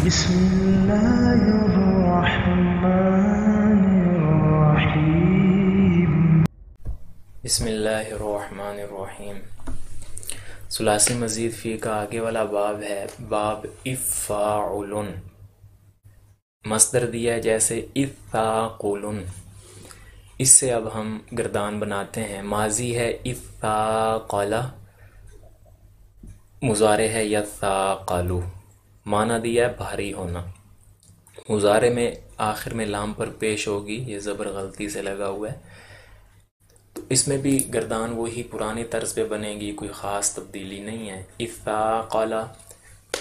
بسم الله الرحمن الرحیم۔ بسم اللہ الرحمن الرحیم۔ ثلاثی مزید فی کا آگے والا باب ہے باب افاعل، مصدر دیا ہے جیسے افاقل، اس سے اب ہم گردان بناتے ہیں۔ ماضی ہے افاقل، مضارع ہے یثاقل، معنی دیا ہے بھاری ہونا۔ مضارع میں آخر میں لام پر پیش ہوگی، یہ زبر غلطی سے لگا ہوا ہے، تو اس میں بھی گردان وہی پرانی طرز پہ بنے گی، کوئی خاص تبدیلی نہیں ہے۔ اثاقل،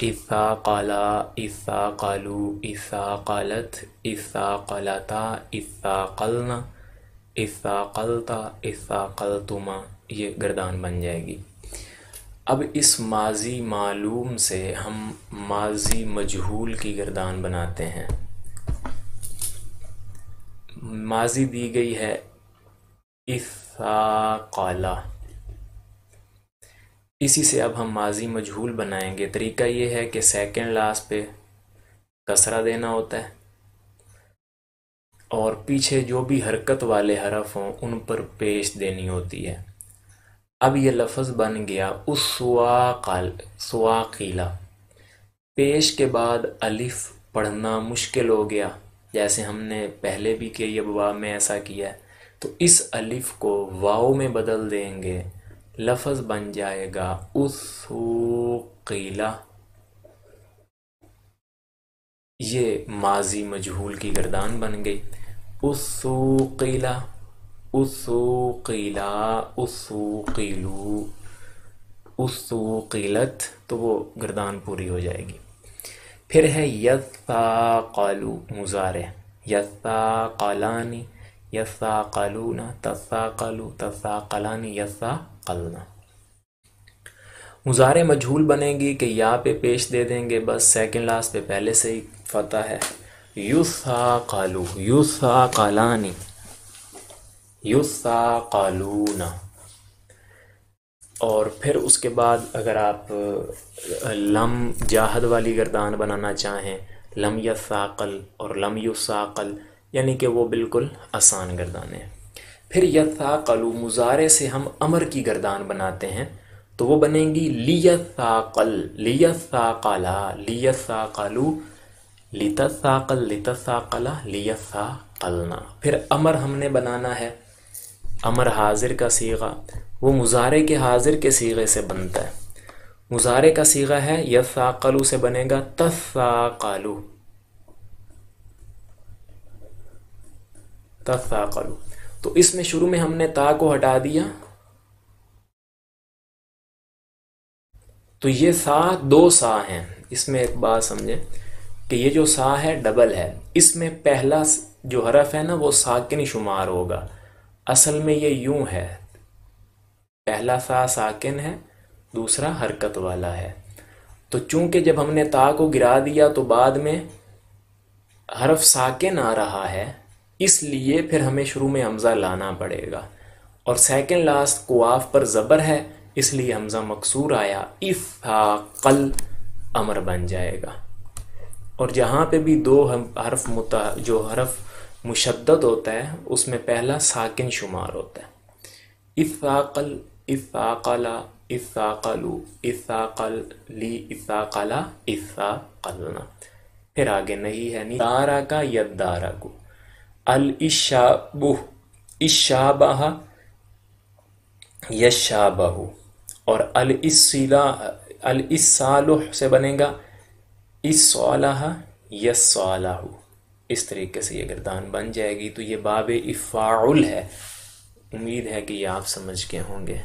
اثاقلا، اثاقلو، اثاقلت، اثاقلتا، اثاقلنا، اثاقلتا، اثاقلتما، یہ گردان بن جائے گی۔ اب اس ماضی معلوم سے ہم ماضی مجہول کی گردان بناتے ہیں۔ ماضی دی گئی ہے اثاقلا، اسی سے اب ہم ماضی مجہول بنائیں گے۔ طریقہ یہ ہے کہ سیکنڈ لاسٹ پہ کسرہ دینا ہوتا ہے اور پیچھے جو بھی حرکت والے حرف ہوں ان پر پیش دینی ہوتی ہے۔ اب یہ لفظ بن گیا اسواقل، سواقیلا، پیش کے بعد الف پڑھنا مشکل ہو گیا، جیسے ہم نے پہلے بھی کئی ابواب میں ایسا کیا ہے، تو اس الف کو واو میں بدل دیں گے، لفظ بن جائے گا اسوقیلا۔ یہ ماضی مجہول کی گردان بن گئی، اسوقیلا، اسوقیلا، اسوقیلو، اسوقیلت، تو وہ گردان پوری ہو جائے گی۔ پھر ہے یثاقلو، مضارع، یثاقلانی، یثاقلون، تثاقلو، تثاقلانی، یثاقلنا۔ مضارع مجہول بنے گی کہ یا پہ پیش دے دیں گے، بس سیکنڈ لاسٹ پہ پہلے سے ہی فتح ہے۔ یثاقلو، یثاقلانی، یثاقلون، اور پھر اس کے بعد اگر آپ لم جاہد والی گردان بنانا چاہیں، لم یثاقل اور لم یثاقل، یعنی کہ وہ بالکل آسان گردانیں ہیں۔ پھر یثاقلو، مضارع سے ہم امر کی گردان بناتے ہیں، تو وہ بنیں گی لیثاقل، لیثاقلا، لیثاقلو، لتثاقل، لتثاقلا، لیثاقلنا۔ پھر امر ہم نے بنانا ہے، امر حاضر کا صیغہ، وہ مضارع کے حاضر کے صیغے سے بنتا ہے۔ مضارع کا صیغہ ہے یثاقلو سے بنے گا تثاقلو، تثاقلو، تو اس میں شروع میں ہم نے تا کو ہٹا دیا، تو یہ سا دو سا ہیں۔ اس میں ایک بات سمجھیں کہ یہ جو سا ہے ڈبل ہے، اس میں پہلا جو حرف ہے نا وہ ساکن شمار ہوگا، اصل میں یہ یوں ہے، پہلا سا ساکن ہے، دوسرا حرکت والا ہے، تو چونکہ جب ہم نے تا کو گرا دیا تو بعد میں حرف ساکن آ رہا ہے، اس لیے پھر ہمیں شروع میں حمزہ لانا پڑے گا، اور سیکنڈ لاسٹ قواف پر زبر ہے اس لیے حمزہ مکسور آیا، اثاقل امر بن جائے گا۔ اور جہاں پہ بھی دو حرف جو حرف مشدد ہوتا ہے اس میں پہلا ساکن شمار ہوتا ہے، اثاقل، اثاقلا، اثاقلو، اثاقلی، اثاقلا، اثاقلنا۔ پھر آگے نہیں ہے دارا کا یدارا کو، الاشابہ، اشابہ، یشابہ، اور الاسالح سے بنے گا اصالح، یصالح، اس طریقے سے یہ گردان بن جائے گی۔ تو یہ باب افاعل ہے، امید ہے کہ یہ آپ سمجھ کے ہوں گے۔